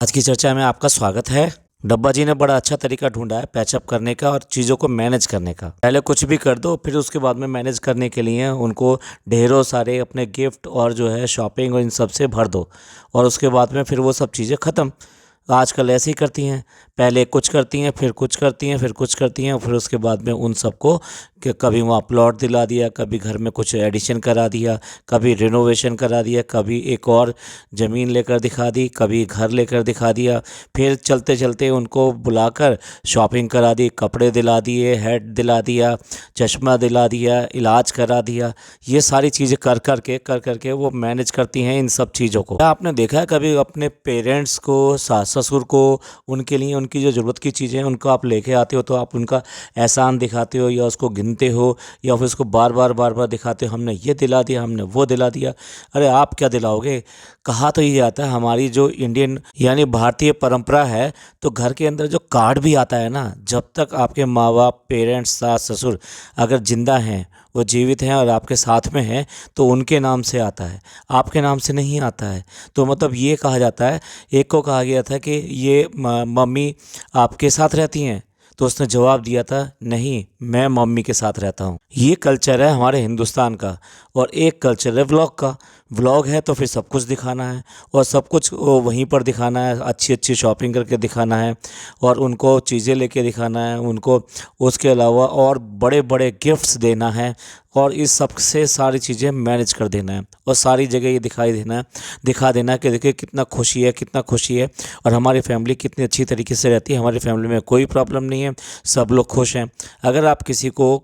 आज की चर्चा में आपका स्वागत है। डब्बा जी ने बड़ा अच्छा तरीका ढूंढा है पैचअप करने का और चीज़ों को मैनेज करने का। पहले कुछ भी कर दो, फिर उसके बाद में मैनेज करने के लिए उनको ढेरों सारे अपने गिफ्ट और जो है शॉपिंग और इन सब से भर दो और उसके बाद में फिर वो सब चीज़ें ख़त्म। आजकल ऐसे ही करती हैं, पहले कुछ करती हैं, फिर कुछ करती हैं, फिर कुछ करती हैं, फिर उसके बाद में उन सबको कि कभी वहाँ प्लॉट दिला दिया, कभी घर में कुछ एडिशन करा दिया, कभी रिनोवेशन करा दिया, कभी एक और ज़मीन लेकर दिखा दी, कभी घर लेकर दिखा दिया। फिर चलते चलते उनको बुलाकर शॉपिंग करा दी, कपड़े दिला दिए, हेड दिला दिया, चश्मा दिला दिया, इलाज करा दिया। ये सारी चीज़ें कर कर के वो मैनेज करती हैं इन सब चीज़ों को। क्या आपने देखा है कभी अपने पेरेंट्स को, सास ससुर को, उनके लिए उनकी जो ज़रूरत की चीज़ें हैं उनको आप लेके आते हो तो आप उनका एहसान दिखाते हो या उसको गिनते हो या फिर उसको बार बार दिखाते हो, हमने ये दिला दिया, हमने वो दिला दिया। अरे आप क्या दिलाओगे? कहा तो ये आता है, हमारी जो इंडियन यानी भारतीय परंपरा है, तो घर के अंदर जो कार्ड भी आता है ना, जब तक आपके माँ बाप, पेरेंट्स, सास ससुर अगर जिंदा हैं, वो जीवित हैं और आपके साथ में हैं, तो उनके नाम से आता है, आपके नाम से नहीं आता है। तो मतलब ये कहा जाता है, एक को कहा गया था कि ये मम्मी आपके साथ रहती हैं, तो उसने जवाब दिया था नहीं, मैं मम्मी के साथ रहता हूँ। ये कल्चर है हमारे हिंदुस्तान का। और एक कल्चर है व्लॉग का। व्लॉग है तो फिर सब कुछ दिखाना है और सब कुछ वहीं पर दिखाना है, अच्छी अच्छी शॉपिंग करके दिखाना है और उनको चीज़ें लेके दिखाना है उनको। उसके अलावा और बड़े बड़े गिफ्ट्स देना है और इस सब से सारी चीज़ें मैनेज कर देना है और सारी जगह ये दिखा देना है कि देखिए कितना खुशी है, कितना खुशी है और हमारी फैमिली कितनी अच्छी तरीके से रहती है, हमारी फैमिली में कोई प्रॉब्लम नहीं है, सब लोग खुश हैं। अगर आप किसी को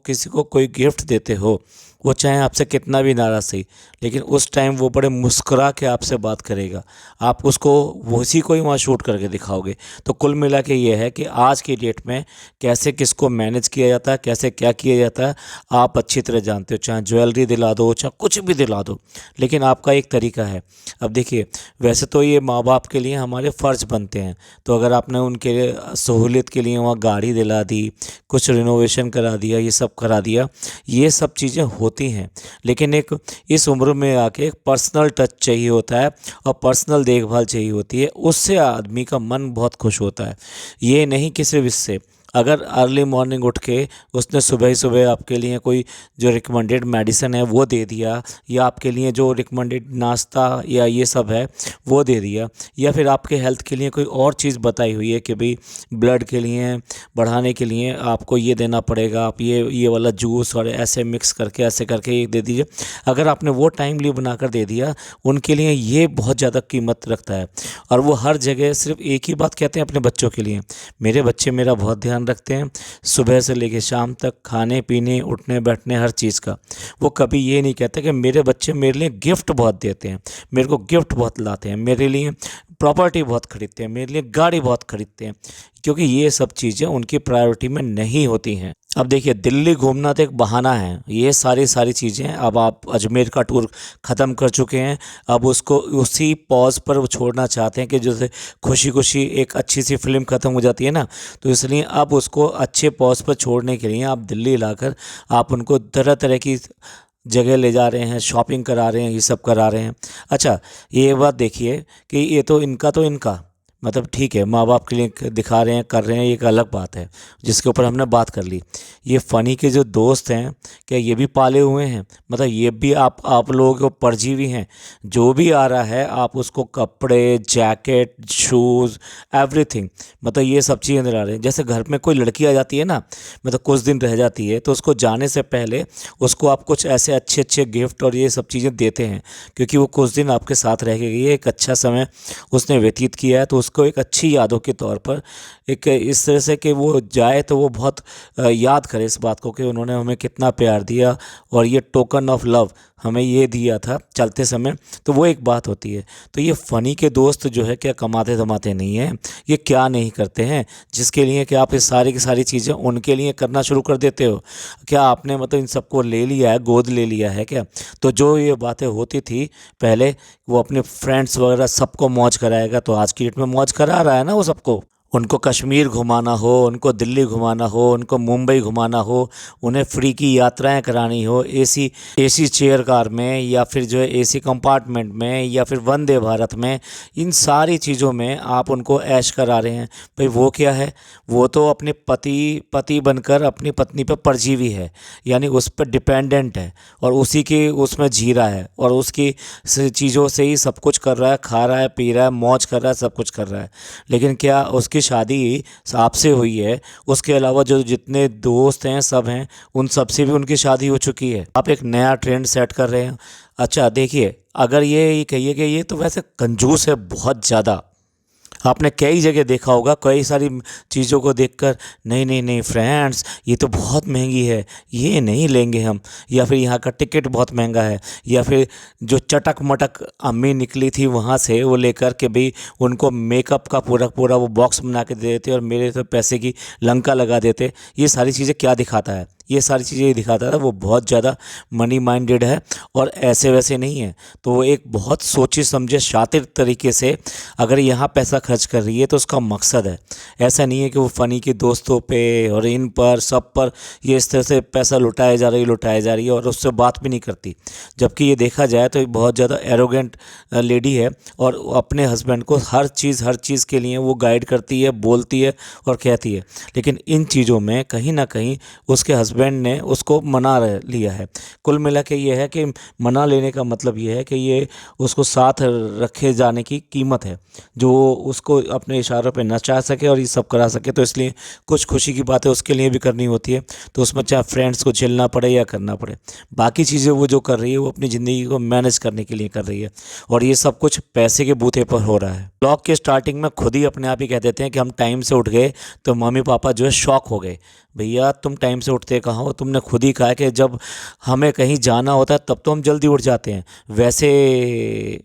कोई गिफ्ट देते हो, वो चाहे आपसे कितना भी नाराज़ सही, लेकिन उस टाइम वो बड़े मुस्कुरा के आपसे बात करेगा, आप उसको उसी को ही वहाँ शूट करके दिखाओगे। तो कुल मिला के ये है कि आज की डेट में कैसे किसको मैनेज किया जाता है, कैसे क्या किया जाता है, आप अच्छी तरह जानते हो। चाहे ज्वेलरी दिला दो, चाहे कुछ भी दिला दो, लेकिन आपका एक तरीका है। अब देखिए, वैसे तो ये माँ बाप के लिए हमारे फ़र्ज़ बनते हैं, तो अगर आपने उनके सहूलियत के लिए वहाँ गाड़ी दिला दी, कुछ रिनोवेशन करा दिया, ये सब करा दिया, ये सब चीज़ें होती हैं। लेकिन एक इस उम्र में आके एक पर्सनल टच चाहिए होता है और पर्सनल देखभाल चाहिए होती है, उससे आदमी का मन बहुत खुश होता है। ये नहीं कि सिर्फ इससे, अगर अर्ली मॉर्निंग उठ के उसने सुबह ही सुबह आपके लिए कोई जो रिकमेंडेड मेडिसिन है वो दे दिया, या आपके लिए जो रिकमेंडेड नाश्ता या ये सब है वो दे दिया, या फिर आपके हेल्थ के लिए कोई और चीज़ बताई हुई है कि भाई ब्लड के लिए बढ़ाने के लिए आपको ये देना पड़ेगा, आप ये वाला जूस और ऐसे मिक्स करके ऐसे करके ये दे दीजिए। अगर आपने वो टाइमली बनाकर दे दिया, उनके लिए ये बहुत ज़्यादा कीमत रखता है। और वो हर जगह सिर्फ एक ही बात कहते हैं अपने बच्चों के लिए, मेरे बच्चे मेरा बहुत ध्यान रखते हैं, सुबह से लेकर शाम तक, खाने पीने, उठने बैठने, हर चीज़ का। वो कभी ये नहीं कहते कि मेरे बच्चे मेरे लिए गिफ्ट बहुत देते हैं, मेरे को गिफ्ट बहुत लाते हैं, मेरे लिए प्रॉपर्टी बहुत खरीदते हैं, मेरे लिए गाड़ी बहुत खरीदते हैं, क्योंकि ये सब चीज़ें उनकी प्रायोरिटी में नहीं होती हैं। अब देखिए, दिल्ली घूमना तो एक बहाना है, ये सारी चीज़ें अब आप अजमेर का टूर ख़त्म कर चुके हैं, अब उसको उसी पॉज पर वो छोड़ना चाहते हैं कि जैसे खुशी खुशी एक अच्छी सी फिल्म ख़त्म हो जाती है ना, तो इसलिए अब उसको अच्छे पॉज पर छोड़ने के लिए आप दिल्ली लाकर आप उनको तरह तरह की जगह ले जा रहे हैं, शॉपिंग करा रहे हैं, ये सब करा रहे हैं। अच्छा, ये बात देखिए कि ये तो इनका मतलब ठीक है, माँ बाप के लिए दिखा रहे हैं, कर रहे हैं, ये एक अलग बात है जिसके ऊपर हमने बात कर ली। ये फ़नी के जो दोस्त हैं, क्या ये भी पाले हुए हैं? मतलब ये भी आप लोगों के परजीवी हैं। जो भी आ रहा है आप उसको कपड़े, जैकेट, शूज़, एवरीथिंग, मतलब ये सब चीज़ें दिला रहे हैं। जैसे घर में कोई लड़की आ जाती है ना, मतलब कुछ दिन रह जाती है, तो उसको जाने से पहले उसको आप कुछ ऐसे अच्छे अच्छे गिफ्ट और ये सब चीज़ें देते हैं, क्योंकि वो कुछ दिन आपके साथ रह के गई है, एक अच्छा समय उसने व्यतीत किया है, तो उसको एक अच्छी यादों के तौर पर एक इस तरह से कि वो जाए तो वो बहुत याद करे इस बात को कि उन्होंने हमें कितना प्यार दिया और ये टोकन ऑफ लव हमें ये दिया था चलते समय। तो वो एक बात होती है। तो ये फ़नी के दोस्त जो है, क्या कमाते धमाते नहीं हैं, ये क्या नहीं करते हैं जिसके लिए कि आप इस सारी की सारी चीज़ें उनके लिए करना शुरू कर देते हो? क्या आपने मतलब इन सबको ले लिया है, गोद ले लिया है क्या? तो जो ये बातें होती थी पहले, वो अपने फ्रेंड्स वगैरह सबको मौज कराएगा, तो आज की डेट में मौज करा रहा है ना वो सबको। उनको कश्मीर घुमाना हो, उनको दिल्ली घुमाना हो, उनको मुंबई घुमाना हो, उन्हें फ्री की यात्राएं करानी हो एसी एसी चेयर कार में, या फिर जो है एसी कंपार्टमेंट में, या फिर वंदे भारत में, इन सारी चीज़ों में आप उनको ऐश करा रहे हैं। भाई वो क्या है, वो तो अपने पति बनकर अपनी पत्नी पर परजीवी है, यानी उस पर डिपेंडेंट है और उसी के उसमें जी रहा है और उसकी चीज़ों से ही सब कुछ कर रहा है, खा रहा है, पी रहा है, मौज कर रहा है, सब कुछ कर रहा है। लेकिन क्या उसकी शादी आपसे हुई है? उसके अलावा जो जितने दोस्त हैं सब हैं, उन सब से भी उनकी शादी हो चुकी है। आप एक नया ट्रेंड सेट कर रहे हैं। अच्छा देखिए, अगर ये कहिए कि ये तो वैसे कंजूस है बहुत ज़्यादा, आपने कई जगह देखा होगा, कई सारी चीज़ों को देखकर नहीं नहीं नहीं फ्रेंड्स, ये तो बहुत महंगी है, ये नहीं लेंगे हम, या फिर यहाँ का टिकट बहुत महंगा है, या फिर जो चटक मटक अम्मी निकली थी वहाँ से वो लेकर के भी उनको मेकअप का पूरा पूरा वो बॉक्स बना के दे देते और मेरे तो पैसे की लंका लगा देते। ये सारी चीज़ें क्या दिखाता है? ये सारी चीज़ें ये दिखाता है वो बहुत ज़्यादा मनी माइंडेड है और ऐसे वैसे नहीं है। तो वो एक बहुत सोचे समझे शातिर तरीके से अगर यहाँ पैसा खर्च कर रही है तो उसका मकसद है। ऐसा नहीं है कि वो फ़नी के दोस्तों पे और इन पर सब पर ये इस तरह से पैसा लुटाया जा रही है और उससे बात भी नहीं करती। जबकि ये देखा जाए तो ये बहुत ज़्यादा एरोगेंट लेडी है और अपने हस्बैंड को हर चीज़ के लिए वो गाइड करती है, बोलती है और कहती है। लेकिन इन चीज़ों में कहीं ना कहीं उसके हस्बैंड ने उसको मना लिया है। कुल मिला के ये है कि मना लेने का मतलब ये है कि ये उसको साथ रखे जाने की कीमत है, जो उसको अपने इशारों पे नचा सके और ये सब करा सके। तो इसलिए कुछ खुशी की बातें उसके लिए भी करनी होती है, तो उसमें चाहे फ्रेंड्स को झेलना पड़े या करना पड़े, बाकी चीज़ें वो जो कर रही है वो अपनी ज़िंदगी को मैनेज करने के लिए कर रही है और ये सब कुछ पैसे के बूते पर हो रहा है। ब्लॉग के स्टार्टिंग में खुद ही अपने आप ही कह देते हैं कि हम टाइम से उठ गए, तो मम्मी पापा जो है शॉक हो गए। भैया तुम टाइम से उठते कहाँ हो? तुमने खुद ही कहा है कि जब हमें कहीं जाना होता है तब तो हम जल्दी उठ जाते हैं, वैसे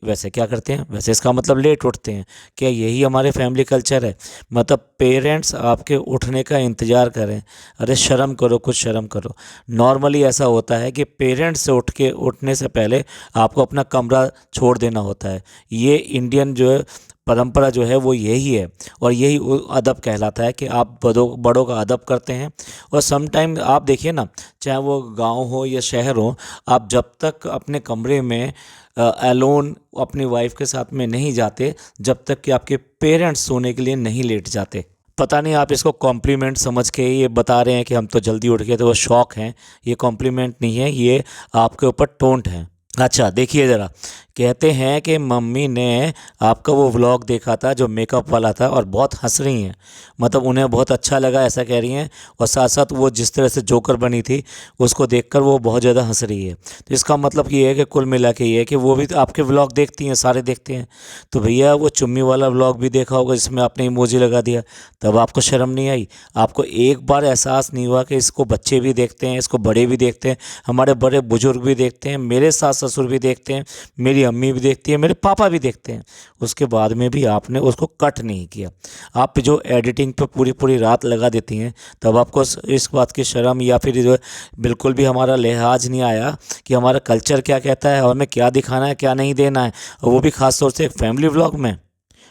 वैसे क्या करते हैं? वैसे इसका मतलब लेट उठते हैं। क्या यही हमारे फैमिली कल्चर है? मतलब पेरेंट्स आपके उठने का इंतज़ार करें? अरे शर्म करो, कुछ शर्म करो। नॉर्मली ऐसा होता है कि पेरेंट्स से उठने से पहले आपको अपना कमरा छोड़ देना होता है। ये इंडियन जो है परंपरा जो है वो यही है और यही वो अदब कहलाता है कि आप बड़ों का अदब करते हैं। और सम टाइम आप देखिए ना, चाहे वो गांव हो या शहर हो, आप जब तक अपने कमरे में अलोन अपनी वाइफ के साथ में नहीं जाते, जब तक कि आपके पेरेंट्स सोने के लिए नहीं लेट जाते। पता नहीं आप इसको कॉम्प्लीमेंट समझ के ये बता रहे हैं कि हम तो जल्दी उठ गए तो वो शौक हैं। ये कॉम्प्लीमेंट नहीं है, ये आपके ऊपर टोंट है। अच्छा देखिए ज़रा, कहते हैं कि मम्मी ने आपका वो व्लॉग देखा था जो मेकअप वाला था और बहुत हंस रही हैं, मतलब उन्हें बहुत अच्छा लगा ऐसा कह रही हैं। और साथ साथ वो जिस तरह से जोकर बनी थी उसको देखकर वो बहुत ज़्यादा हंस रही है। तो इसका मतलब ये है कि कुल मिला के ये है कि वो भी तो आपके व्लॉग देखती हैं, सारे देखते हैं। तो भैया वो चुम्मी वाला व्लॉग भी देखा होगा जिसमें आपने इमोजी लगा दिया, तब आपको शर्म नहीं आई? आपको एक बार एहसास नहीं हुआ कि इसको बच्चे भी देखते हैं, इसको बड़े भी देखते हैं, हमारे बड़े बुजुर्ग भी देखते हैं, मेरे सास ससुर भी देखते हैं, मेरी अम्मी भी देखती है, मेरे पापा भी देखते हैं, उसके बाद में भी आपने उसको कट नहीं किया। आप जो एडिटिंग पे पूरी पूरी रात लगा देती हैं, तब आपको इस बात की शर्म या फिर जो बिल्कुल भी हमारा लिहाज नहीं आया कि हमारा कल्चर क्या कहता है और हमें क्या दिखाना है क्या नहीं देना है, और वो भी ख़ास तौर से एक फैमिली व्लॉग में।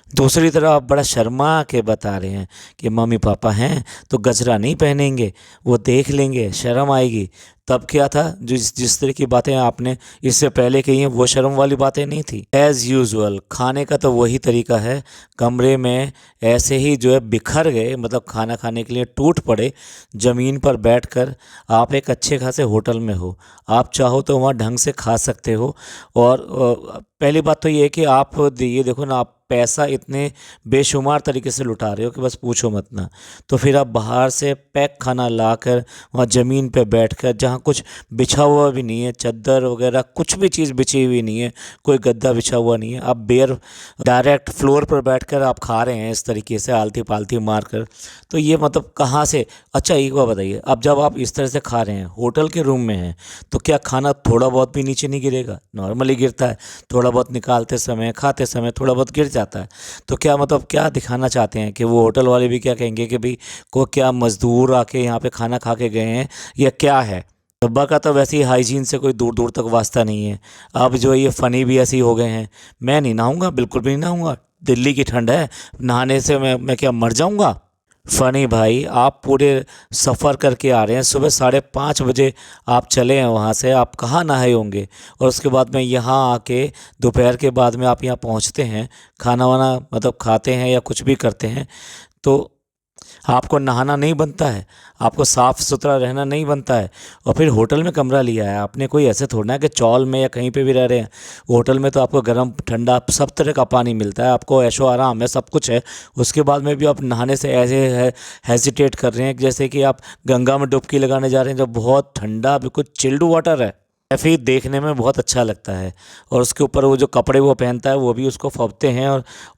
दूसरी तरफ आप बड़ा शर्मा के बता रहे हैं कि मम्मी पापा हैं तो गजरा नहीं पहनेंगे, वो देख लेंगे, शर्म आएगी। तब क्या था, जिस जिस तरह की बातें आपने इससे पहले कही हैं वो शर्म वाली बातें नहीं थी। एज़ यूजुअल खाने का तो वही तरीका है, कमरे में ऐसे ही जो है बिखर गए, मतलब खाना खाने के लिए टूट पड़े, ज़मीन पर बैठकर। आप एक अच्छे खासे होटल में हो, आप चाहो तो वहाँ ढंग से खा सकते हो। और पहली बात तो ये है कि आप ये देखो ना, आप पैसा इतने बेशुमार तरीके से लुटा रहे हो कि बस पूछो मत ना। तो फिर आप बाहर से पैक खाना लाकर वहाँ ज़मीन पे बैठकर, जहाँ कुछ बिछा हुआ भी नहीं है, चादर वगैरह कुछ भी चीज़ बिछी हुई नहीं है, कोई गद्दा बिछा हुआ नहीं है, आप डायरेक्ट फ्लोर पर बैठकर आप खा रहे हैं इस तरीके से आलती पालती मार कर। तो ये मतलब कहाँ से? अच्छा एक बात बताइए, अब जब आप इस तरह से खा रहे हैं, होटल के रूम में हैं, तो क्या खाना थोड़ा बहुत भी नीचे नहीं गिरेगा? नॉर्मली गिरता है, थोड़ा बहुत निकालते समय खाते समय थोड़ा बहुत गिर जाता है। तो क्या मतलब क्या दिखाना चाहते हैं कि वो होटल वाले भी क्या कहेंगे कि भाई को क्या मज़दूर आके यहाँ पे खाना खा के गए हैं या क्या है? डब्बा का तो वैसे ही हाइजीन से कोई दूर दूर तक वास्ता नहीं है। अब जो ये फ़नी भी ऐसे ही हो गए हैं, मैं नहीं नहाऊंगा, बिल्कुल भी नहीं नहाऊंगा, दिल्ली की ठंड है, नहाने से मैं क्या मर जाऊंगा। फ़नी भाई, आप पूरे सफ़र करके आ रहे हैं, सुबह 5:30 बजे आप चले हैं वहाँ से, आप कहाँ नहाए होंगे। और उसके बाद में यहाँ आके दोपहर के बाद में आप यहाँ पहुँचते हैं, खाना वाना मतलब खाते हैं या कुछ भी करते हैं, तो आपको नहाना नहीं बनता है, आपको साफ़ सुथरा रहना नहीं बनता है। और फिर होटल में कमरा लिया है आपने, कोई ऐसे थोड़ा है कि चौल में या कहीं पे भी रह रहे हैं। होटल में तो आपको गर्म ठंडा सब तरह का पानी मिलता है, आपको ऐशो आराम है, सब कुछ है। उसके बाद में भी आप नहाने से ऐसे हेजिटेट कर रहे हैं जैसे कि आप गंगा में डुबकी लगाने जा रहे हैं, जो बहुत ठंडा बिल्कुल चिल्ड वाटर है। काफ़ी देखने में बहुत अच्छा लगता है, और उसके ऊपर वो जो कपड़े वो पहनता है वो भी उसको फबते हैं,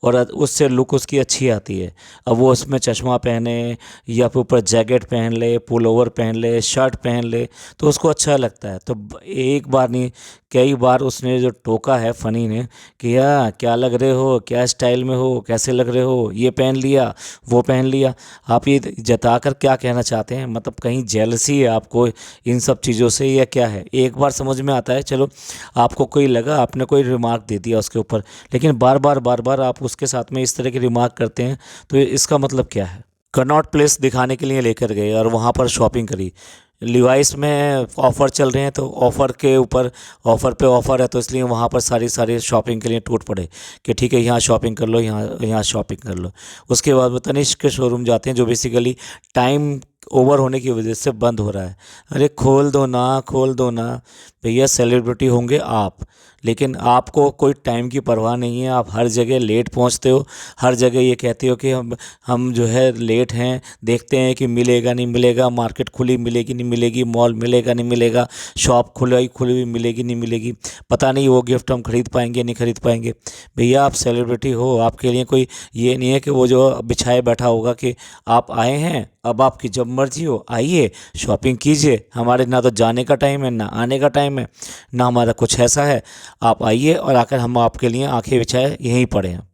और उससे लुक उसकी अच्छी आती है। अब वो उसमें चश्मा पहने या फिर ऊपर जैकेट पहन ले, पुल ओवर पहन ले, शर्ट पहन ले, तो उसको अच्छा लगता है। तो एक बार नहीं, कई बार उसने जो टोका है फ़नी ने कि यार क्या लग रहे हो, क्या स्टाइल में हो, कैसे लग रहे हो, ये पहन लिया, वो पहन लिया। आप ये जताकर क्या कहना चाहते हैं, मतलब कहीं जेलसी है आपको इन सब चीज़ों से या क्या है। एक बार समझ में आता है, चलो आपको कोई लगा, आपने कोई रिमार्क दे दिया उसके ऊपर, लेकिन बार बार आप उसके साथ में इस तरह की रिमार्क करते हैं, तो इसका मतलब क्या है। कनॉट प्लेस दिखाने के लिए लेकर गए और वहाँ पर शॉपिंग करी। लिवाइस में ऑफ़र चल रहे हैं, तो ऑफ़र के ऊपर ऑफ़र पे ऑफ़र है, तो इसलिए वहाँ पर सारी सारी शॉपिंग के लिए टूट पड़े कि ठीक है यहाँ शॉपिंग कर लो, यहाँ शॉपिंग कर लो। उसके बाद वो तनिष्क के शोरूम जाते हैं, जो बेसिकली टाइम ओवर होने की वजह से बंद हो रहा है। अरे खोल दो ना, खोल दो ना भैया, सेलिब्रिटी होंगे आप, लेकिन आपको कोई टाइम की परवाह नहीं है। आप हर जगह लेट पहुंचते हो, हर जगह ये कहते हो कि हम जो है लेट हैं, देखते हैं कि मिलेगा नहीं मिलेगा, मार्केट खुली मिलेगी नहीं मिलेगी, मॉल मिलेगा नहीं मिलेगा, शॉप खुली हुई मिलेगी नहीं मिलेगी, पता नहीं वो गिफ्ट हम खरीद पाएंगे नहीं खरीद पाएंगे। भैया आप सेलिब्रिटी हो, आपके लिए कोई ये नहीं है कि वो जो बिछाए बैठा होगा कि आप आए हैं, अब आपकी जब मर्जी हो आइए शॉपिंग कीजिए, हमारे ना तो जाने का टाइम है ना आने का टाइम है, ना हमारा कुछ ऐसा है, आप आइए और आकर हम आपके लिए आंखें बिछाए यहीं पड़े हैं।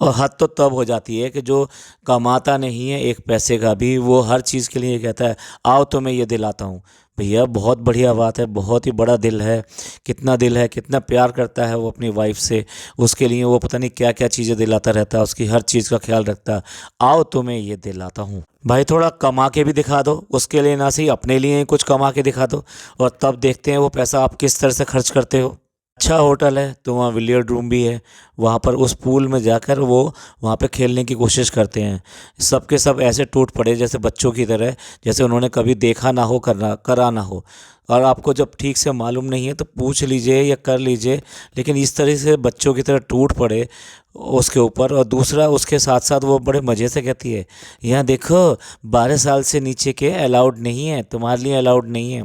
और हद तो तब हो जाती है कि जो कमाता नहीं है एक पैसे का भी, वो हर चीज़ के लिए कहता है आओ तो मैं ये दिलाता हूँ। भैया बहुत बढ़िया बात है, बहुत ही बड़ा दिल है, कितना दिल है, कितना प्यार करता है वो अपनी वाइफ से, उसके लिए वो पता नहीं क्या क्या चीज़ें दिलाता रहता है, उसकी हर चीज़ का ख्याल रखता है। आओ तो मैं ये दिलाता हूँ। भाई थोड़ा कमा के भी दिखा दो, उसके लिए ना सही अपने लिए ही कुछ कमा के दिखा दो, और तब देखते हैं वो पैसा आप किस तरह से खर्च करते हो। अच्छा होटल है तो वहाँ बिलियर्ड रूम भी है, वहाँ पर उस पूल में जाकर वो वहाँ पे खेलने की कोशिश करते हैं। सबके सब ऐसे टूट पड़े जैसे बच्चों की तरह, जैसे उन्होंने कभी देखा ना हो, करना करा ना हो। और आपको जब ठीक से मालूम नहीं है तो पूछ लीजिए या कर लीजिए, लेकिन इस तरह से बच्चों की तरह टूट पड़े उसके ऊपर। और दूसरा उसके साथ साथ वो बड़े मज़े से कहती है यहाँ देखो 12 साल से नीचे के अलाउड नहीं है, तुम्हारे लिए अलाउड नहीं है।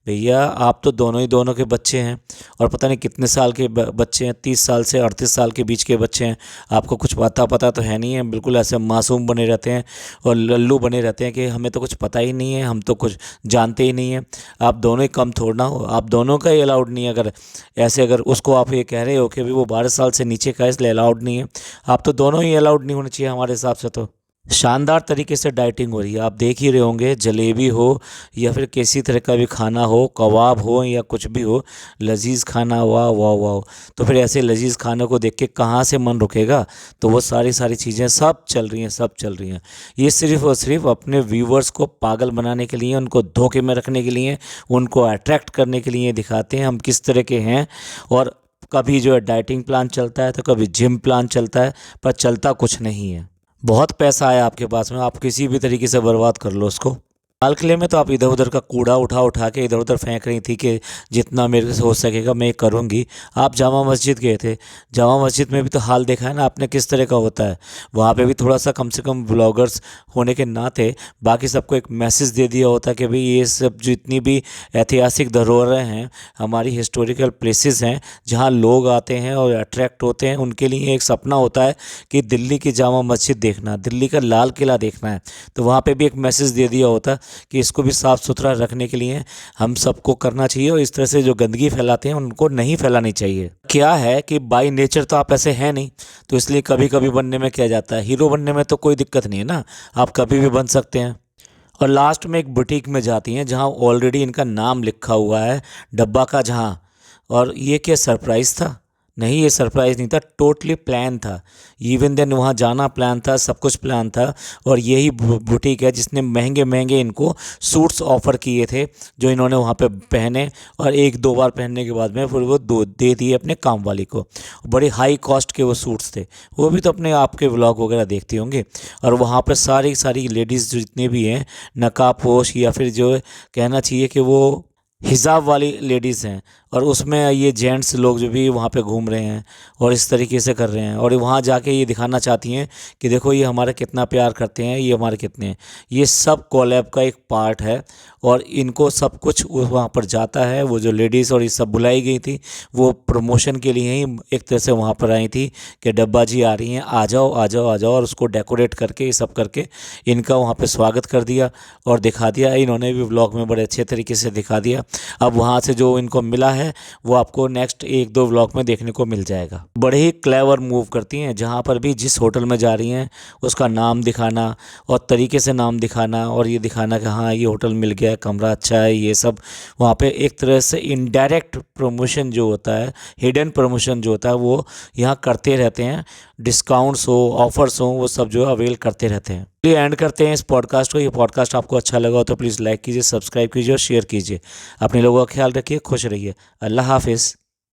भैया आप तो दोनों ही दोनों के बच्चे हैं, और पता नहीं कितने साल के बच्चे हैं, 30 साल से 38 साल के बीच के बच्चे हैं, आपको कुछ पता तो है नहीं है, बिल्कुल ऐसे मासूम बने रहते हैं और लल्लू बने रहते हैं कि हमें तो कुछ पता ही नहीं है, हम तो कुछ जानते ही नहीं हैं। आप दोनों ही कम थोड़ा ना हो, आप दोनों का ही अलाउड नहीं है। अगर ऐसे अगर उसको आप ये कह रहे हो कि भाई वो 12 साल से नीचे का है इसलिए अलाउड नहीं है, आप तो दोनों ही अलाउड नहीं होने चाहिए हमारे हिसाब से। तो शानदार तरीके से डाइटिंग हो रही है, आप देख ही रहे होंगे, जलेबी हो या फिर किसी तरह का भी खाना हो, कबाब हो या कुछ भी हो, लजीज खाना, वाह वाह वाह। तो फिर ऐसे लजीज खाने को देख के कहाँ से मन रुकेगा। तो वो सारी सारी चीज़ें सब चल रही हैं, सब चल रही हैं। ये सिर्फ़ और सिर्फ अपने व्यूवर्स को पागल बनाने के लिए, उनको धोखे में रखने के लिए, उनको अट्रैक्ट करने के लिए दिखाते हैं हम किस तरह के हैं। और कभी जो है डाइटिंग प्लान चलता है तो कभी जिम प्लान चलता है, पर चलता कुछ नहीं है। बहुत पैसा है आपके पास में, आप किसी भी तरीके से बर्बाद कर लो उसको। लाल किले में तो आप इधर उधर का कूड़ा उठा उठा के इधर उधर फेंक रही थी कि जितना मेरे से हो सकेगा मैं करूँगी। आप जामा मस्जिद गए थे, जामा मस्जिद में भी तो हाल देखा है ना आपने किस तरह का होता है। वहाँ पे भी थोड़ा सा कम से कम ब्लॉगर्स होने के नाते बाकी सबको एक मैसेज दे दिया होता कि भाई ये सब जितनी भी ऐतिहासिक धरोहरें हैं, हमारी हिस्टोरिकल प्लेसेस हैं जहाँ लोग आते हैं और अट्रैक्ट होते हैं, उनके लिए एक सपना होता है कि दिल्ली की जामा मस्जिद देखना, दिल्ली का लाल किला देखना है। तो वहाँ पे भी एक मैसेज दे दिया होता कि इसको भी साफ़ सुथरा रखने के लिए हम सबको करना चाहिए, और इस तरह से जो गंदगी फैलाते हैं उनको नहीं फैलानी चाहिए। क्या है कि बाय नेचर तो आप ऐसे हैं नहीं, तो इसलिए कभी कभी बनने में क्या जाता है, हीरो बनने में तो कोई दिक्कत नहीं है ना, आप कभी भी बन सकते हैं। और लास्ट में एक बुटीक में जाती हैं जहाँ ऑलरेडी इनका नाम लिखा हुआ है, डब्बा का जहाँ। और ये क्या सरप्राइज़ था, नहीं, ये सरप्राइज़ नहीं था, टोटली प्लान था। इवन देन वहाँ जाना प्लान था, सब कुछ प्लान था। और यही बुटीक है जिसने महंगे महंगे इनको सूट्स ऑफ़र किए थे, जो इन्होंने वहाँ पे पहने और एक दो बार पहनने के बाद में फिर वो दे दिए अपने काम वाली को। बड़े हाई कॉस्ट के वो सूट्स थे, वो भी तो अपने आपके व्लॉग वगैरह देखते होंगे। और वहाँ पर सारी सारी लेडीज़ जितने भी हैं, नकाबपोश या फिर जो कहना चाहिए कि वो हिजाब वाली लेडीज़ हैं, और उसमें ये जेंट्स लोग जो भी वहाँ पे घूम रहे हैं और इस तरीके से कर रहे हैं, और वहाँ जाके ये दिखाना चाहती हैं कि देखो ये हमारा कितना प्यार करते हैं, ये हमारे कितने हैं। ये सब कोलैब का एक पार्ट है, और इनको सब कुछ वहाँ पर जाता है। वो जो लेडीज़ और ये सब बुलाई गई थी, वो प्रमोशन के लिए ही एक तरह से वहाँ पर आई थी कि डब्बा जी आ रही हैं, आ जाओ आ जाओ आ जाओ, और उसको डेकोरेट करके ये सब करके इनका वहाँ पे स्वागत कर दिया और दिखा दिया। इन्होंने भी व्लॉग में बड़े अच्छे तरीके से दिखा दिया। अब वहाँ से जो इनको मिला है वो आपको नेक्स्ट एक दो व्लॉग में देखने को मिल जाएगा। बड़े ही क्लेवर मूव करती हैं, जहाँ पर भी जिस होटल में जा रही हैं उसका नाम दिखाना और तरीके से नाम दिखाना, और ये दिखाना कि हाँ ये होटल मिल गया, कमरा अच्छा है, ये सब वहाँ पे एक तरह से इनडायरेक्ट प्रमोशन जो होता है, हिडन प्रमोशन जो होता है, वो यहाँ करते रहते हैं। डिस्काउंट्स हो, ऑफर्स हो, वो सब जो है अवेल करते रहते हैं। चलिए एंड करते हैं इस पॉडकास्ट को। ये पॉडकास्ट आपको अच्छा लगा हो तो प्लीज़ लाइक कीजिए, सब्सक्राइब कीजिए और शेयर कीजिए। अपने लोगों का ख्याल रखिए, खुश रहिए। अल्लाह हाफिज़।